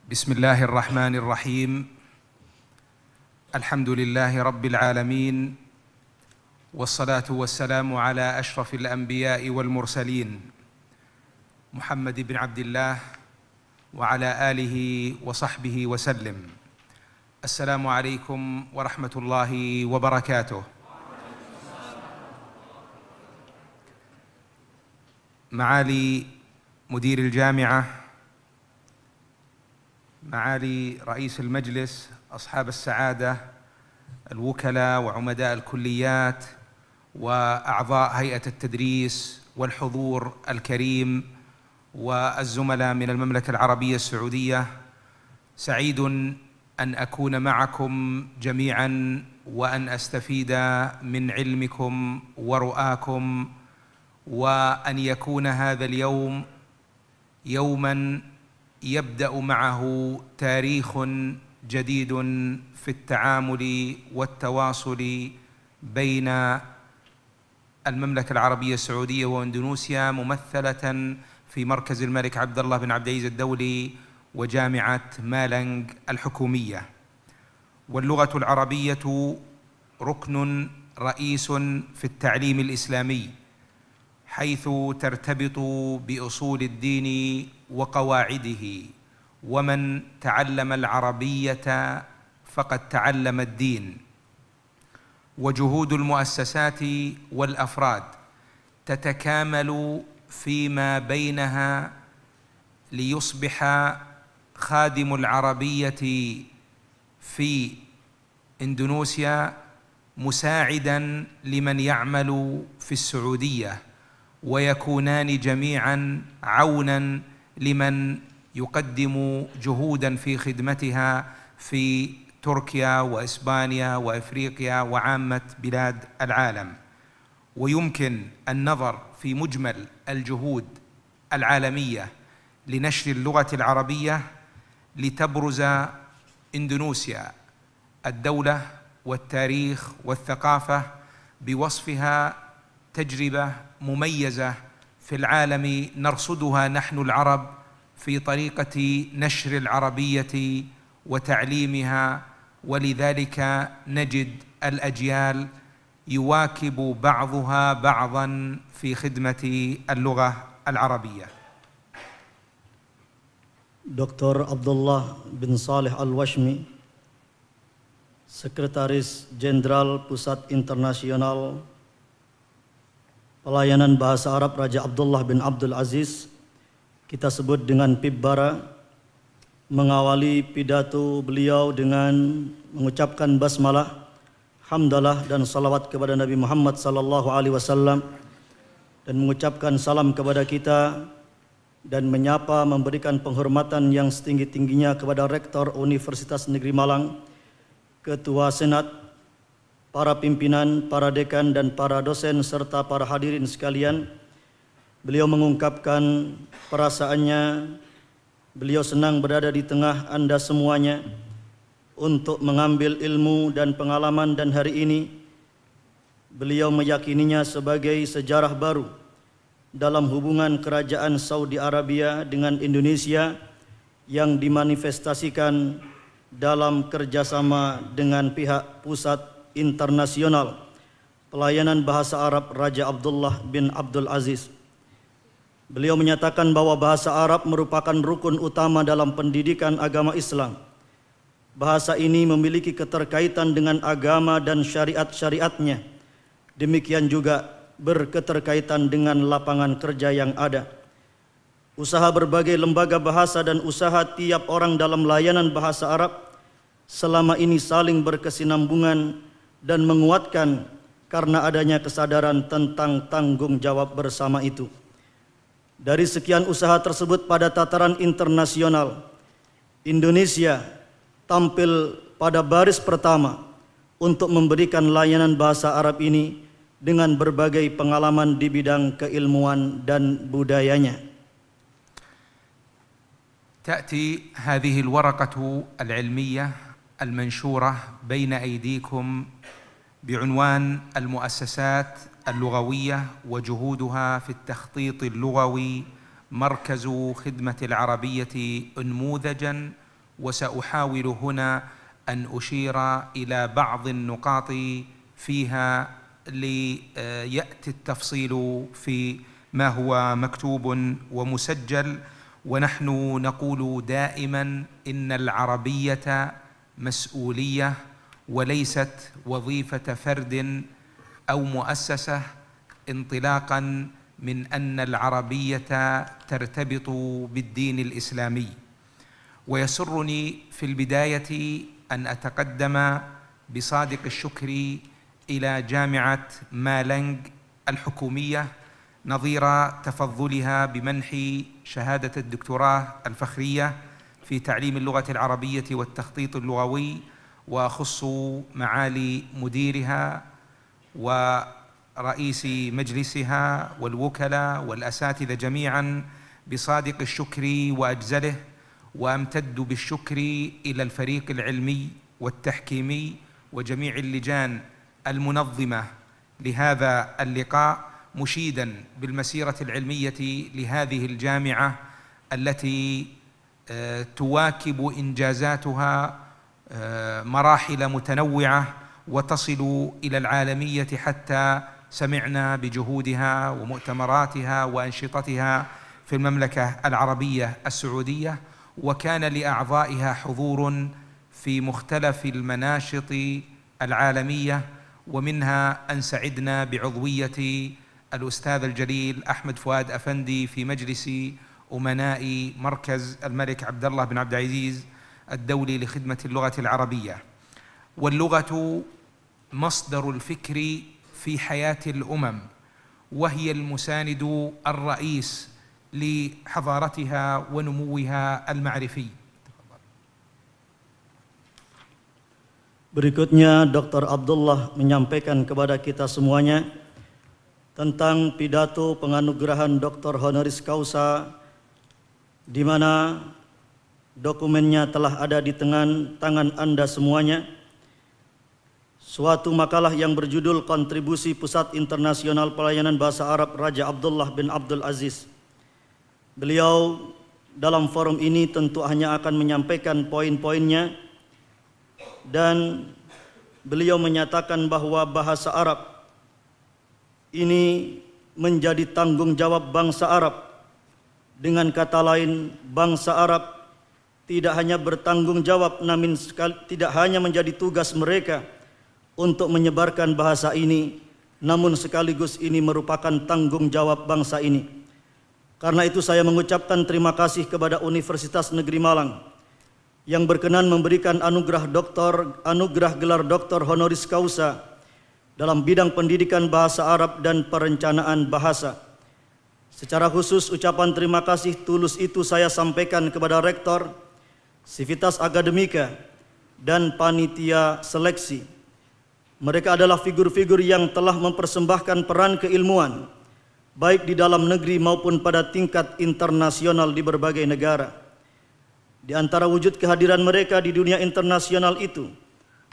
بسم الله الرحمن الرحيم. الحمد لله رب العالمين، والصلاة والسلام على أشرف الأنبياء والمرسلين محمد بن عبد الله وعلى آله وصحبه وسلم. السلام عليكم ورحمة الله وبركاته. معالي مدير الجامعة، معالي رئيس المجلس، أصحاب السعادة، الوكلاء وعمداء الكليات وأعضاء هيئة التدريس والحضور الكريم والزملاء من المملكة العربية السعودية، سعيد أن أكون معكم جميعا وأن أستفيد من علمكم ورؤاكم، وأن يكون هذا اليوم يوما يبدأ معه تاريخ جديد في التعامل والتواصل بين المملكة العربية السعودية وإندونيسيا، ممثلة في مركز الملك عبد الله بن عبد العزيز الدولي وجامعة مالنج الحكومية. واللغة العربية ركن رئيس في التعليم الإسلامي، حيث ترتبط بأصول الدين وقواعده، ومن تعلم العربية فقد تعلم الدين. وجهود المؤسسات والأفراد تتكامل فيما بينها ليصبح خادم العربية في إندونيسيا مساعداً لمن يعمل في السعودية، ويكونان جميعاً عوناً لمن يقدم جهوداً في خدمتها في تركيا وإسبانيا وإفريقيا وعامة بلاد العالم. ويمكن النظر في مجمل الجهود العالمية لنشر اللغة العربية لتبرز إندونيسيا الدولة والتاريخ والثقافة بوصفها تجربة مميزة في العالم نرصدها نحن العرب في طريقة نشر العربية وتعليمها، ولذلك نجد الأجيال يواكب بعضها بعضا في خدمة اللغة العربية. Dr. Abdullah bin Saleh Al-Washmi, Sekretaris Jenderal Pusat Internasional Pelayanan Bahasa Arab Raja Abdullah bin Abdul Aziz, kita sebut dengan Pibbara, mengawali pidato beliau dengan mengucapkan basmalah, hamdalah dan salawat kepada Nabi Muhammad SAW, dan mengucapkan salam kepada kita dan menyapa memberikan penghormatan yang setinggi-tingginya kepada Rektor Universitas Negeri Malang, Ketua Senat, para pimpinan, para dekan dan para dosen serta para hadirin sekalian. Beliau mengungkapkan perasaannya, beliau senang berada di tengah Anda semuanya untuk mengambil ilmu dan pengalaman, dan hari ini beliau meyakininya sebagai sejarah baru dalam hubungan kerajaan Saudi Arabia dengan Indonesia yang dimanifestasikan dalam kerjasama dengan pihak Pusat Internasional Pelayanan Bahasa Arab Raja Abdullah bin Abdul Aziz. Beliau menyatakan bahwa bahasa Arab merupakan rukun utama dalam pendidikan agama Islam. Bahasa ini memiliki keterkaitan dengan agama dan syariat-syariatnya. Demikian juga berketerkaitan dengan lapangan kerja yang ada. Usaha berbagai lembaga bahasa dan usaha tiap orang dalam layanan bahasa Arab selama ini saling berkesinambungan dan menguatkan karena adanya kesadaran tentang tanggung jawab bersama itu. Dari sekian usaha tersebut pada tataran internasional, Indonesia tampil pada baris pertama untuk memberikan layanan bahasa Arab ini dengan berbagai pengalaman di bidang keilmuan dan budayanya. تأتي هذه الورقة العلمية المنشورة بين أيديكم بعنوان المؤسسات اللغوية وجهودها في التخطيط اللغوي، مركز خدمة العربية أنموذجا وسأحاول هنا أن أشير إلى بعض النقاط فيها ليأتي التفصيل في ما هو مكتوب ومسجل. ونحن نقول دائما إن العربية مسؤولية وليست وظيفة فرد أو مؤسسة، انطلاقا من أن العربية ترتبط بالدين الإسلامي. ويسرني في البداية أن أتقدم بصادق الشكر إلى جامعة مالنج الحكومية نظير تفضلها بمنح شهادة الدكتوراه الفخرية في تعليم اللغة العربية والتخطيط اللغوي، وأخص معالي مديرها ورئيس مجلسها والوكلاء والأساتذة جميعا بصادق الشكر وأجزله، وأمتد بالشكر إلى الفريق العلمي والتحكيمي وجميع اللجان المنظمة لهذا اللقاء، مشيدا بالمسيرة العلمية لهذه الجامعة التي تواكب إنجازاتها مراحل متنوعة وتصل إلى العالمية، حتى سمعنا بجهودها ومؤتمراتها وأنشطتها في المملكة العربية السعودية، وكان لأعضائها حضور في مختلف المناشط العالمية، ومنها أن سعدنا بعضوية الأستاذ الجليل أحمد فؤاد أفندي في مجلس أمناء مركز الملك عبد الله بن عبد العزيز الدولي لخدمة اللغة العربية. واللغة مصدر الفكر في حياة الأمم، وهي المساند الرئيس لحضارتها ونموها المعرفي. Berikutnya Dr. Abdullah menyampaikan kepada kita semuanya tentang pidato penganugerahan Dr. Honoris Causa, di mana dokumennya telah ada di tangan Anda semuanya. Suatu makalah yang berjudul Kontribusi Pusat Internasional Pelayanan Bahasa Arab Raja Abdullah bin Abdul Aziz. Beliau dalam forum ini tentu hanya akan menyampaikan poin-poinnya, dan beliau menyatakan bahwa bahasa Arab ini menjadi tanggung jawab bangsa Arab. Dengan kata lain, bangsa Arab tidak hanya bertanggung jawab, namun tidak hanya menjadi tugas mereka untuk menyebarkan bahasa ini, namun sekaligus ini merupakan tanggung jawab bangsa ini. Karena itu saya mengucapkan terima kasih kepada Universitas Negeri Malang yang berkenan memberikan anugerah gelar Doktor Honoris Causa dalam bidang pendidikan bahasa Arab dan perencanaan bahasa. Secara khusus ucapan terima kasih tulus itu saya sampaikan kepada Rektor, Sivitas Akademika, dan panitia seleksi. Mereka adalah figur-figur yang telah mempersembahkan peran keilmuan baik di dalam negeri maupun pada tingkat internasional di berbagai negara. Di antara wujud kehadiran mereka di dunia internasional itu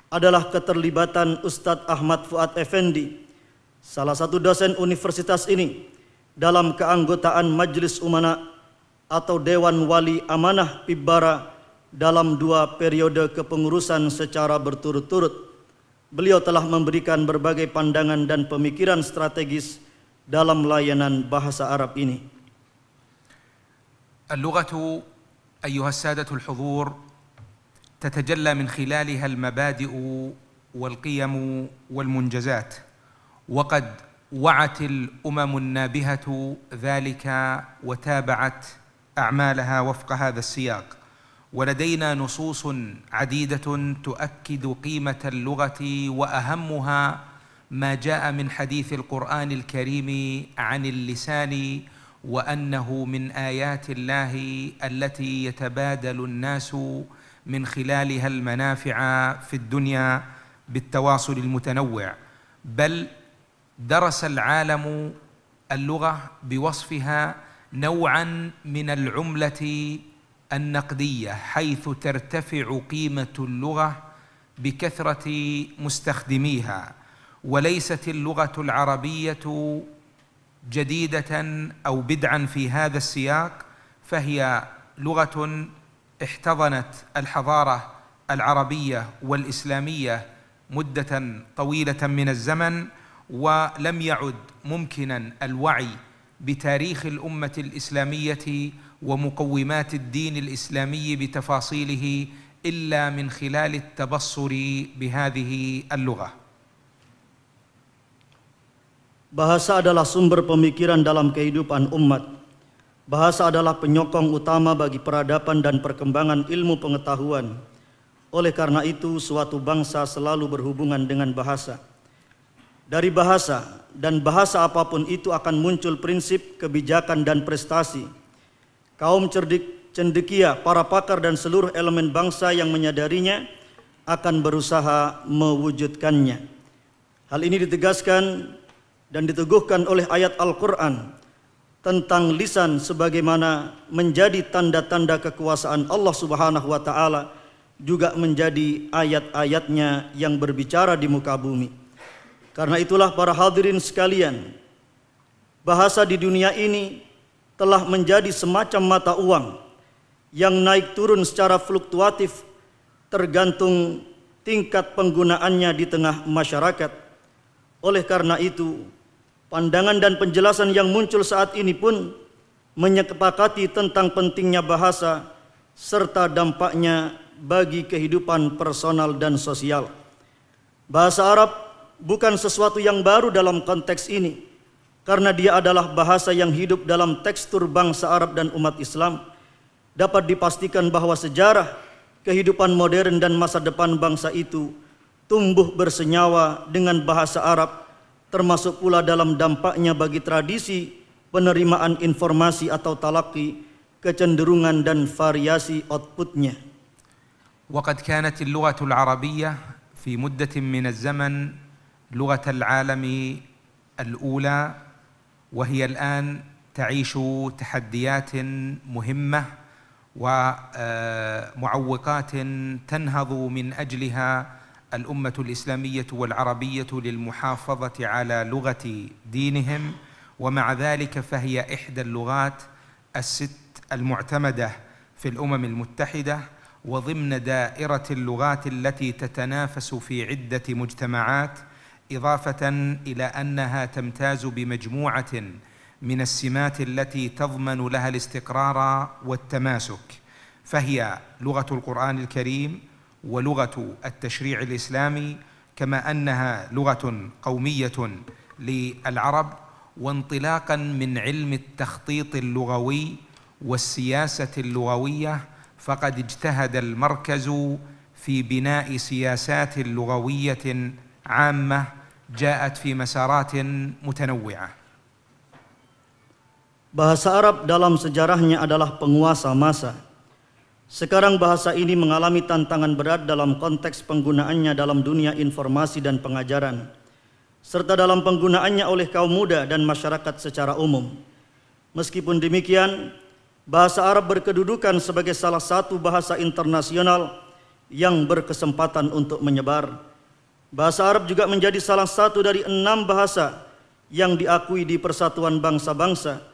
adalah keterlibatan Ustadz Ahmad Fuad Effendi, salah satu dosen universitas ini, dalam keanggotaan Majelis Umana atau Dewan Wali Amanah Pibbara dalam 2 periode kepengurusan secara berturut-turut. Beliau telah memberikan berbagai pandangan dan pemikiran strategis dalam layanan bahasa Arab ini. اللغة أيها السادة الحضور تتجلى من خلالها المبادئ والقيم والمنجزات، وقد وعت الأمم النابهة ذلك وتابعت أعمالها وفق هذا السياق. ولدينا نصوص عديدة تؤكد قيمة اللغة، وأهمها ما جاء من حديث القرآن الكريم عن اللسان، وأنه من آيات الله التي يتبادل الناس من خلالها المنافع في الدنيا بالتواصل المتنوع. بل درس العالم اللغة بوصفها نوعا من العملة النقدية، حيث ترتفع قيمة اللغة بكثرة مستخدميها. وليست اللغة العربية جديدة أو بدعا في هذا السياق، فهي لغة احتضنت الحضارة العربية والإسلامية مدة طويلة من الزمن، ولم يعد ممكنا الوعي بتاريخ الأمة الإسلامية ومقومات الدين الإسلامي بتفاصيله إلا من خلال التبصر بهذه اللغة. Bahasa adalah sumber pemikiran dalam kehidupan umat. Bahasa adalah penyokong utama bagi peradaban dan perkembangan ilmu pengetahuan. Oleh karena itu, suatu bangsa selalu berhubungan dengan bahasa. Dari bahasa dan bahasa apapun itu akan muncul prinsip, kebijakan, dan prestasi. Kaum cendekia, para pakar, dan seluruh elemen bangsa yang menyadarinya akan berusaha mewujudkannya. Hal ini ditegaskan dan diteguhkan oleh ayat Al-Quran tentang lisan sebagaimana menjadi tanda-tanda kekuasaan Allah Subhanahu wa Ta'ala, juga menjadi ayat-ayatnya yang berbicara di muka bumi. Karena itulah para hadirin sekalian, bahasa di dunia ini telah menjadi semacam mata uang yang naik turun secara fluktuatif tergantung tingkat penggunaannya di tengah masyarakat. Oleh karena itu, pandangan dan penjelasan yang muncul saat ini pun menyepakati tentang pentingnya bahasa serta dampaknya bagi kehidupan personal dan sosial. Bahasa Arab bukan sesuatu yang baru dalam konteks ini, karena dia adalah bahasa yang hidup dalam tekstur bangsa Arab dan umat Islam. Dapat dipastikan bahwa sejarah, kehidupan modern dan masa depan bangsa itu tumbuh bersenyawa dengan bahasa Arab, termasuk pula dalam dampaknya bagi tradisi penerimaan informasi atau talaqi, kecenderungan dan variasi outputnya. وقد كانت اللغة العربية في مدة من الزمن لغة العالم الأولى، وهي الآن تعيش تحديات مهمة ومعوقات تنهض من أجلها الأمة الإسلامية والعربية للمحافظة على لغة دينهم، ومع ذلك فهي إحدى اللغات الست المعتمدة في الأمم المتحدة، وضمن دائرة اللغات التي تتنافس في عدة مجتمعات، إضافة إلى أنها تمتاز بمجموعة من السمات التي تضمن لها الاستقرار والتماسك، فهي لغة القرآن الكريم ولغة التشريع الإسلامي، كما أنها لغة قومية للعرب. وانطلاقا من علم التخطيط اللغوي والسياسة اللغوية، فقد اجتهد المركز في بناء سياسات لغوية عامة جاءت في مسارات متنوعة. Bahasa Arab dalam sejarahnya adalah penguasa masa. Sekarang bahasa ini mengalami tantangan berat dalam konteks penggunaannya dalam dunia informasi dan pengajaran, serta dalam penggunaannya oleh kaum muda dan masyarakat secara umum. Meskipun demikian, bahasa Arab berkedudukan sebagai salah satu bahasa internasional yang berkesempatan untuk menyebar. Bahasa Arab juga menjadi salah satu dari 6 bahasa yang diakui di Persatuan Bangsa-Bangsa,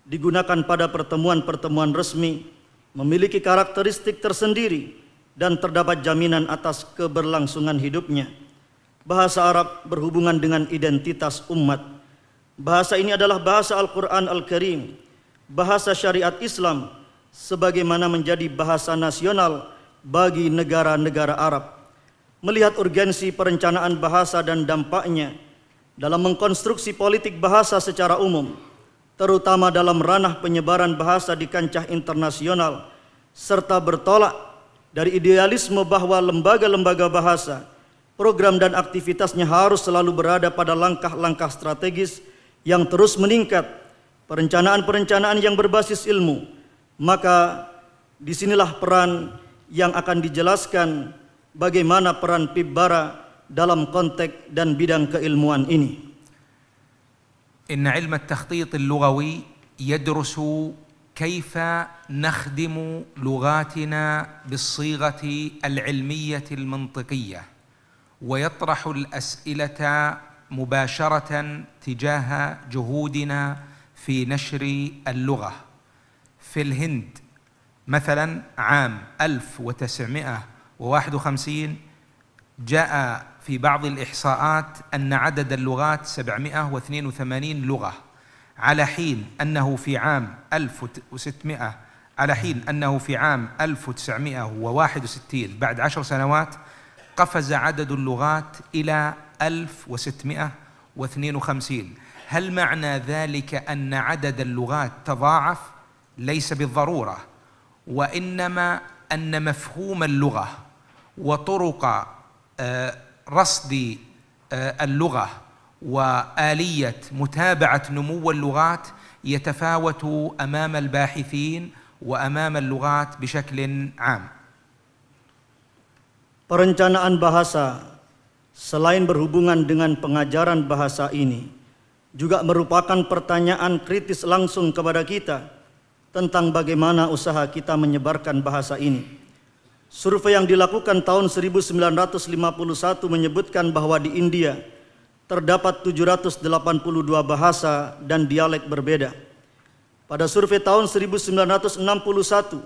digunakan pada pertemuan-pertemuan resmi, memiliki karakteristik tersendiri, dan terdapat jaminan atas keberlangsungan hidupnya. Bahasa Arab berhubungan dengan identitas umat. Bahasa ini adalah bahasa Al-Quran Al-Karim, bahasa syariat Islam, sebagaimana menjadi bahasa nasional bagi negara-negara Arab. Melihat urgensi perencanaan bahasa dan dampaknya dalam mengkonstruksi politik bahasa secara umum, terutama dalam ranah penyebaran bahasa di kancah internasional, serta bertolak dari idealisme bahwa lembaga-lembaga bahasa, program dan aktivitasnya harus selalu berada pada langkah-langkah strategis yang terus meningkat, perencanaan-perencanaan yang berbasis ilmu, maka disinilah peran yang akan dijelaskan bagaimana peran Pibbara dalam konteks dan bidang keilmuan ini. إن علم التخطيط اللغوي يدرس كيف نخدم لغاتنا بالصيغة العلمية المنطقية، ويطرح الأسئلة مباشرة تجاه جهودنا في نشر اللغة. في الهند مثلا عام 1951 جاء في بعض الإحصاءات أن عدد اللغات 782 لغة، على حين أنه في عام 1961 بعد 10 سنوات قفز عدد اللغات إلى 1652. هل معنى ذلك أن عدد اللغات تضاعف؟ ليس بالضرورة، وإنما أن مفهوم اللغة وطرق رصد اللغة وآلية متابعة نمو اللغات يتفاوت أمام الباحثين وأمام اللغات بشكل عام. Perencanaan bahasa selain berhubungan dengan pengajaran bahasa ini juga merupakan pertanyaan kritis langsung kepada kita tentang bagaimana usaha kita menyebarkan bahasa ini. Survei yang dilakukan tahun 1951 menyebutkan bahwa di India terdapat 782 bahasa dan dialek berbeda. Pada survei tahun 1961,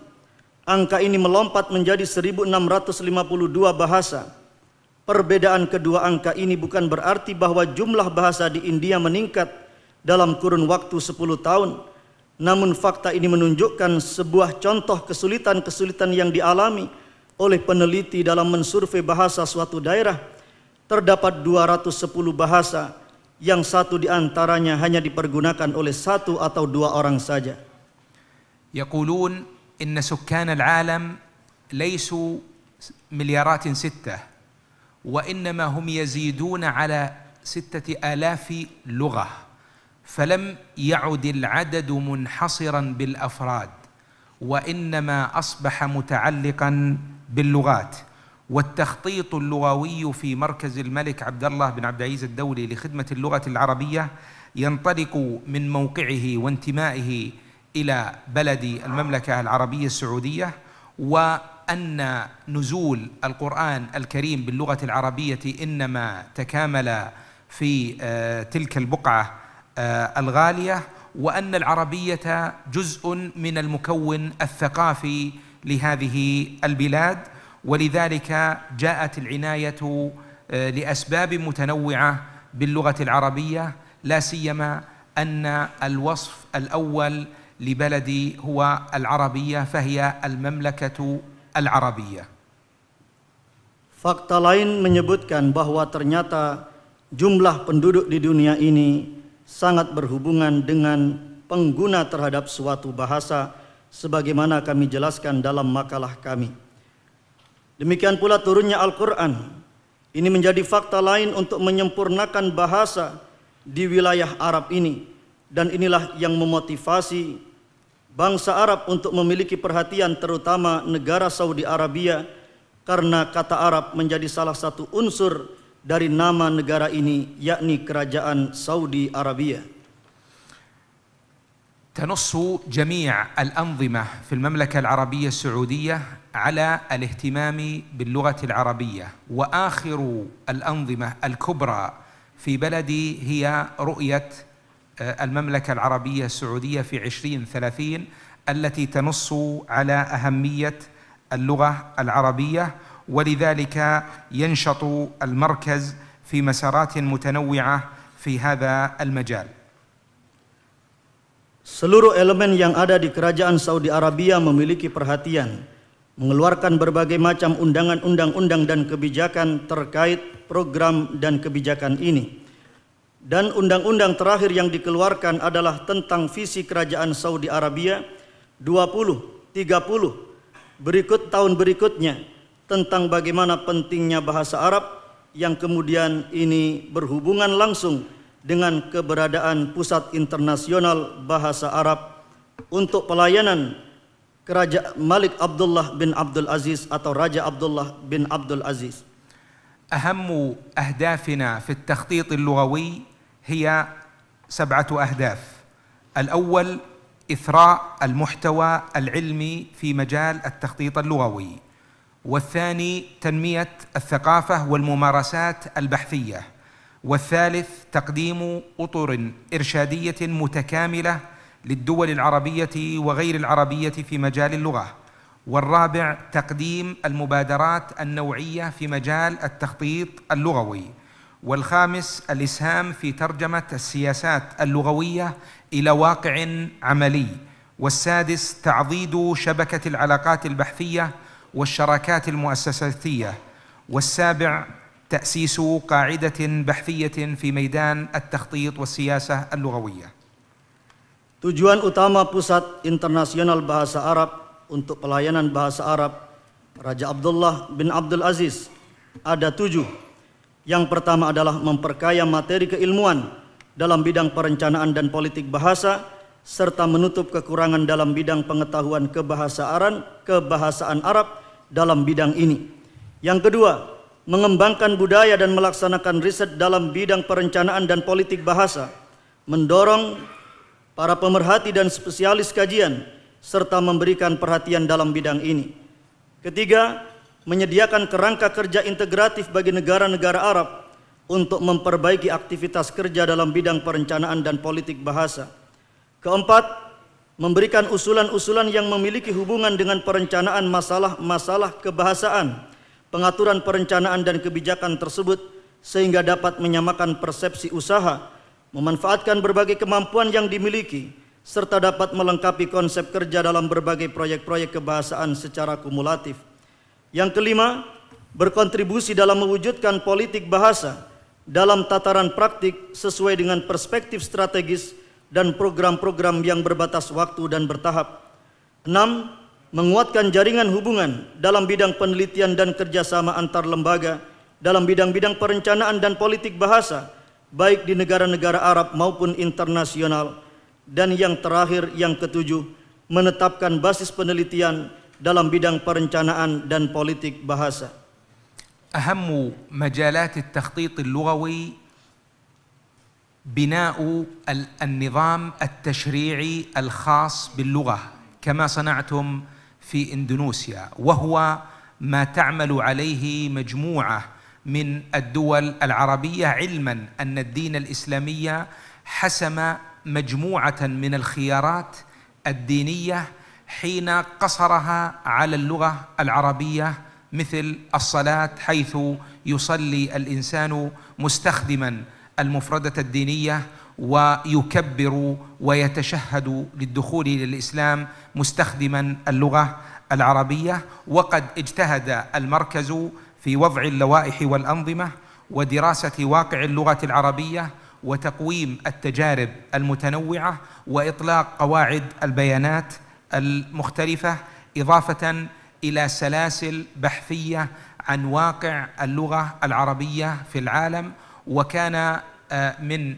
angka ini melompat menjadi 1652 bahasa. Perbedaan kedua angka ini bukan berarti bahwa jumlah bahasa di India meningkat dalam kurun waktu 10 tahun. Namun fakta ini menunjukkan sebuah contoh kesulitan-kesulitan yang dialami oleh peneliti dalam mensurvei bahasa suatu daerah. Terdapat 210 bahasa yang satu di antaranya hanya dipergunakan oleh 1 atau 2 orang saja. يقولون إن سكان العالم ليسوا مليارات 6، وإنما هم يزيدون على 6000 لغة، فلم يعد العدد منحصرا بالأفراد، وإنما أصبح متعلقا باللغات. والتخطيط اللغوي في مركز الملك عبد الله بن عبد العزيز الدولي لخدمة اللغة العربية ينطلق من موقعه وانتمائه إلى بلد المملكة العربية السعودية، وأن نزول القرآن الكريم باللغة العربية إنما تكامل في تلك البقعة الغالية، وأن العربية جزء من المكون الثقافي لهذه البلاد. ولذلك جاءت العناية لأسباب متنوعة باللغة العربية، لا سيما أن الوصف الأول لبلدي هو العربية، فهي المملكة العربية. Fakta lain menyebutkan bahwa ternyata jumlah penduduk di dunia ini sangat berhubungan dengan pengguna terhadap suatu bahasa sebagaimana kami jelaskan dalam makalah kami. Demikian pula turunnya Al-Quran. Ini menjadi fakta lain untuk menyempurnakan bahasa di wilayah Arab ini, dan inilah yang memotivasi bangsa Arab untuk memiliki perhatian, terutama negara Saudi Arabia, karena kata Arab menjadi salah satu unsur dari nama negara ini, yakni Kerajaan Saudi Arabia. تنص جميع الأنظمة في المملكة العربية السعودية على الاهتمام باللغة العربية، وآخر الأنظمة الكبرى في بلدي هي رؤية المملكة العربية السعودية في 2030 التي تنص على أهمية اللغة العربية، ولذلك ينشط المركز في مسارات متنوعة في هذا المجال. Seluruh elemen yang ada di Kerajaan Saudi Arabia memiliki perhatian, mengeluarkan berbagai macam undang-undang dan kebijakan terkait program dan kebijakan ini. Dan undang-undang terakhir yang dikeluarkan adalah tentang visi Kerajaan Saudi Arabia 2030 berikut tahun berikutnya, tentang bagaimana pentingnya bahasa Arab, yang kemudian ini berhubungan langsung dengan keberadaan Pusat Internasional Bahasa Arab untuk pelayanan Kerajaan Malik Abdullah bin Abdul Aziz atau Raja Abdullah bin Abdul Aziz. أهم أهدافنا في التخطيط اللغوي هي 7 أهداف. الأول إثراء المحتوى العلمي في مجال التخطيط اللغوي، والثاني تنمية الثقافة والممارسات البحثية، والثالث تقديم أطر إرشادية متكاملة للدول العربية وغير العربية في مجال اللغة، والرابع تقديم المبادرات النوعية في مجال التخطيط اللغوي، والخامس الإسهام في ترجمة السياسات اللغوية إلى واقع عملي، والسادس تعضيد شبكة العلاقات البحثية والشراكات المؤسساتية، والسابع تأسيس قاعدة بحثية في ميدان التخطيط والسياسة اللغوية. Tujuan utama Pusat Internasional Bahasa Arab untuk pelayanan bahasa Arab Raja Abdullah bin Abdul Aziz ada 7. Yang pertama adalah memperkaya materi keilmuan dalam bidang perencanaan dan politik bahasa, serta menutup kekurangan dalam bidang pengetahuan kebahasaan Arab dalam bidang ini. Yang kedua, mengembangkan budaya dan melaksanakan riset dalam bidang perencanaan dan politik bahasa, mendorong para pemerhati dan spesialis kajian, serta memberikan perhatian dalam bidang ini. Ketiga, menyediakan kerangka kerja integratif bagi negara-negara Arab untuk memperbaiki aktivitas kerja dalam bidang perencanaan dan politik bahasa. Keempat, memberikan usulan-usulan yang memiliki hubungan dengan perencanaan masalah-masalah kebahasaan, pengaturan perencanaan dan kebijakan tersebut sehingga dapat menyamakan persepsi usaha, memanfaatkan berbagai kemampuan yang dimiliki, serta dapat melengkapi konsep kerja dalam berbagai proyek-proyek kebahasaan secara kumulatif. Yang kelima, berkontribusi dalam mewujudkan politik bahasa dalam tataran praktik sesuai dengan perspektif strategis dan program-program yang berbatas waktu dan bertahap. 6. Menguatkan jaringan hubungan dalam bidang penelitian dan kerjasama antar lembaga dalam bidang-bidang perencanaan dan politik bahasa, baik di negara-negara Arab maupun internasional. Dan yang terakhir, yang ketujuh, menetapkan basis penelitian dalam bidang perencanaan dan politik bahasa. أهم مجالات التخطيط اللغوي بناء النظام التشريعي الخاص باللغة كما صنعتم في إندونيسيا، وهو ما تعمل عليه مجموعة من الدول العربية، علما أن الدين الإسلامي حسم مجموعة من الخيارات الدينية حين قصرها على اللغة العربية، مثل الصلاة حيث يصلي الإنسان مستخدما المفردة الدينية ويكبر ويتشهد للدخول إلى الإسلام مستخدما اللغة العربية. وقد اجتهد المركز في وضع اللوائح والأنظمة ودراسة واقع اللغة العربية وتقويم التجارب المتنوعة وإطلاق قواعد البيانات المختلفة، إضافة إلى سلاسل بحثية عن واقع اللغة العربية في العالم. وكان من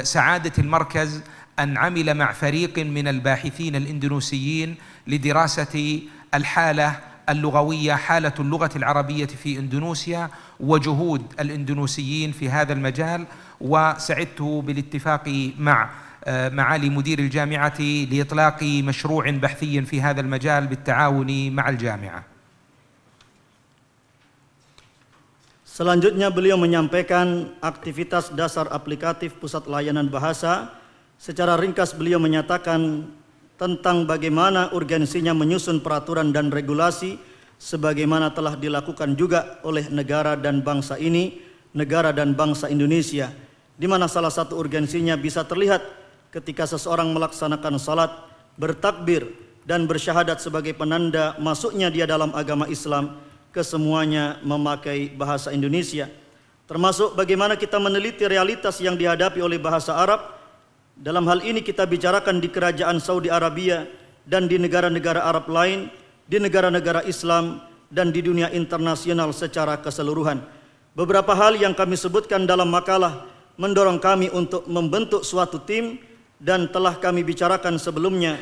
سعادة المركز أن عمل مع فريق من الباحثين الإندونيسيين لدراسة الحالة اللغوية، حالة اللغة العربية في إندونيسيا وجهود الإندونيسيين في هذا المجال. وسعدت بالاتفاق مع معالي مدير الجامعة لإطلاق مشروع بحثي في هذا المجال بالتعاون مع الجامعة. Selanjutnya beliau menyampaikan aktivitas dasar aplikatif Pusat Layanan Bahasa. Secara ringkas beliau menyatakan tentang bagaimana urgensinya menyusun peraturan dan regulasi sebagaimana telah dilakukan juga oleh negara dan bangsa ini, negara dan bangsa Indonesia, di mana salah satu urgensinya bisa terlihat ketika seseorang melaksanakan salat, bertakbir dan bersyahadat sebagai penanda masuknya dia dalam agama Islam, kesemuanya memakai bahasa Indonesia. Termasuk bagaimana kita meneliti realitas yang dihadapi oleh bahasa Arab. Dalam hal ini kita bicarakan di kerajaan Saudi Arabia dan di negara-negara Arab lain, di negara-negara Islam dan di dunia internasional secara keseluruhan. Beberapa hal yang kami sebutkan dalam makalah mendorong kami untuk membentuk suatu tim, dan telah kami bicarakan sebelumnya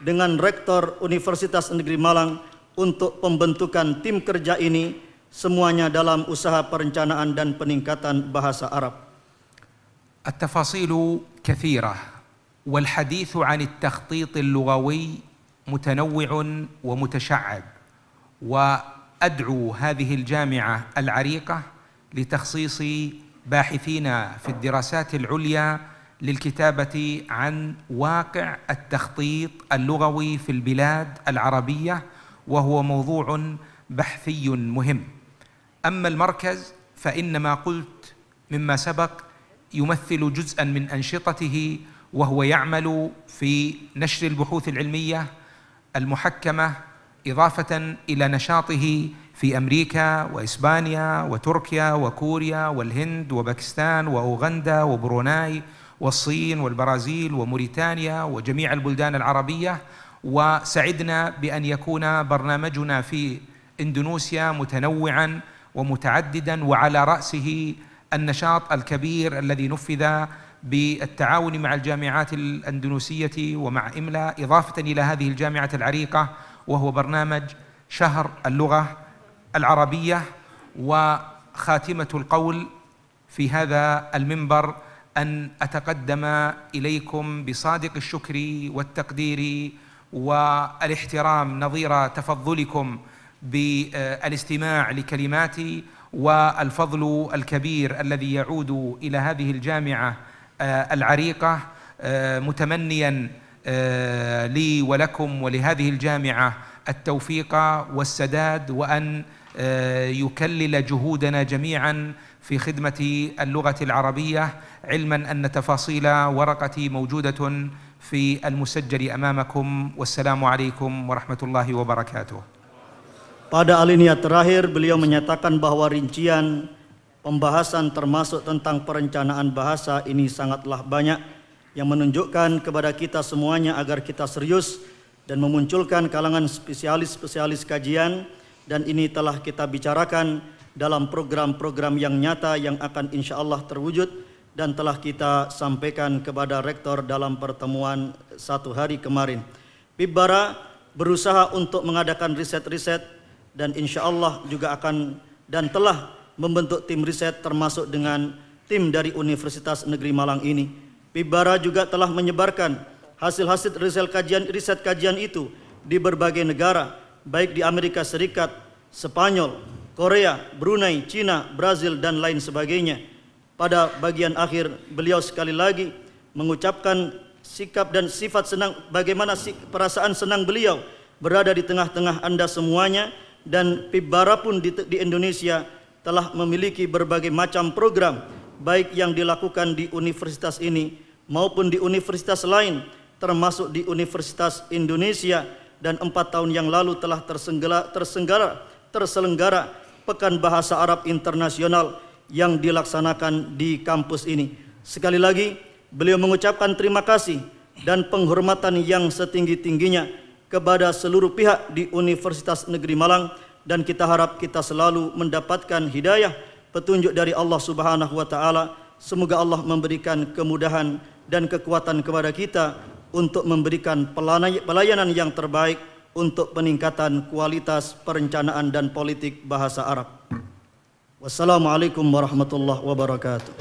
dengan Rektor Universitas Negeri Malang untuk pembentukan tim kerja ini, semuanya dalam usaha perencanaan dan peningkatan bahasa Arab. التفاصيل كثيرة والحديث عن التخطيط اللغوي متنوع ومتشعب، وأدعو هذه الجامعة العريقة لتخصيص باحثين في الدراسات العليا للكتابة عن واقع التخطيط اللغوي في البلاد العربية وهو موضوع بحثي مهم. أما المركز فإن ما قلت مما سبق يمثل جزءا من أنشطته، وهو يعمل في نشر البحوث العلمية المحكمة، إضافة إلى نشاطه في أمريكا وإسبانيا وتركيا وكوريا والهند وباكستان وأوغندا وبروناي والصين والبرازيل وموريتانيا وجميع البلدان العربية. وسعدنا بأن يكون برنامجنا في إندونيسيا متنوعا ومتعددا، وعلى رأسه النشاط الكبير الذي نفذ بالتعاون مع الجامعات الأندونيسية ومع إملا، إضافة إلى هذه الجامعة العريقة، وهو برنامج شهر اللغة العربية. وخاتمة القول في هذا المنبر أن أتقدم إليكم بصادق الشكر والتقدير والاحترام نظير تفضلكم بالاستماع لكلماتي، والفضل الكبير الذي يعود إلى هذه الجامعة العريقة، متمنيا لي ولكم ولهذه الجامعة التوفيق والسداد، وأن يكلل جهودنا جميعا في خدمة اللغة العربية، علما أن تفاصيل ورقتي موجودة في المسجل أمامكم. والسلام عليكم ورحمة الله وبركاته. Pada alinea terakhir beliau menyatakan bahwa rincian pembahasan termasuk tentang perencanaan bahasa ini sangatlah banyak, yang menunjukkan kepada kita semuanya agar kita serius dan memunculkan kalangan spesialis-spesialis kajian, dan ini telah kita bicarakan dalam program-program yang nyata yang akan insya Allah terwujud dan telah kita sampaikan kepada rektor dalam pertemuan 1 hari kemarin. Pibbara berusaha untuk mengadakan riset-riset dan insya Allah juga akan dan telah membentuk tim riset termasuk dengan tim dari Universitas Negeri Malang ini. Pibbara juga telah menyebarkan hasil-hasil riset kajian itu di berbagai negara, baik di Amerika Serikat, Spanyol, Korea, Brunei, Cina, Brazil, dan lain sebagainya. Pada bagian akhir beliau sekali lagi mengucapkan sikap dan sifat senang, bagaimana perasaan senang beliau berada di tengah-tengah Anda semuanya, dan Pibbara pun di Indonesia telah memiliki berbagai macam program, baik yang dilakukan di universitas ini maupun di universitas lain, termasuk di Universitas Indonesia, dan 4 tahun yang lalu telah terselenggara Pekan Bahasa Arab Internasional yang dilaksanakan di kampus ini. Sekali lagi beliau mengucapkan terima kasih dan penghormatan yang setinggi-tingginya kepada seluruh pihak di Universitas Negeri Malang, dan kita harap kita selalu mendapatkan hidayah petunjuk dari Allah Subhanahu wa taala. Semoga Allah memberikan kemudahan dan kekuatan kepada kita untuk memberikan pelayanan yang terbaik untuk peningkatan kualitas perencanaan dan politik bahasa Arab. Wassalamualaikum warahmatullahi wabarakatuh.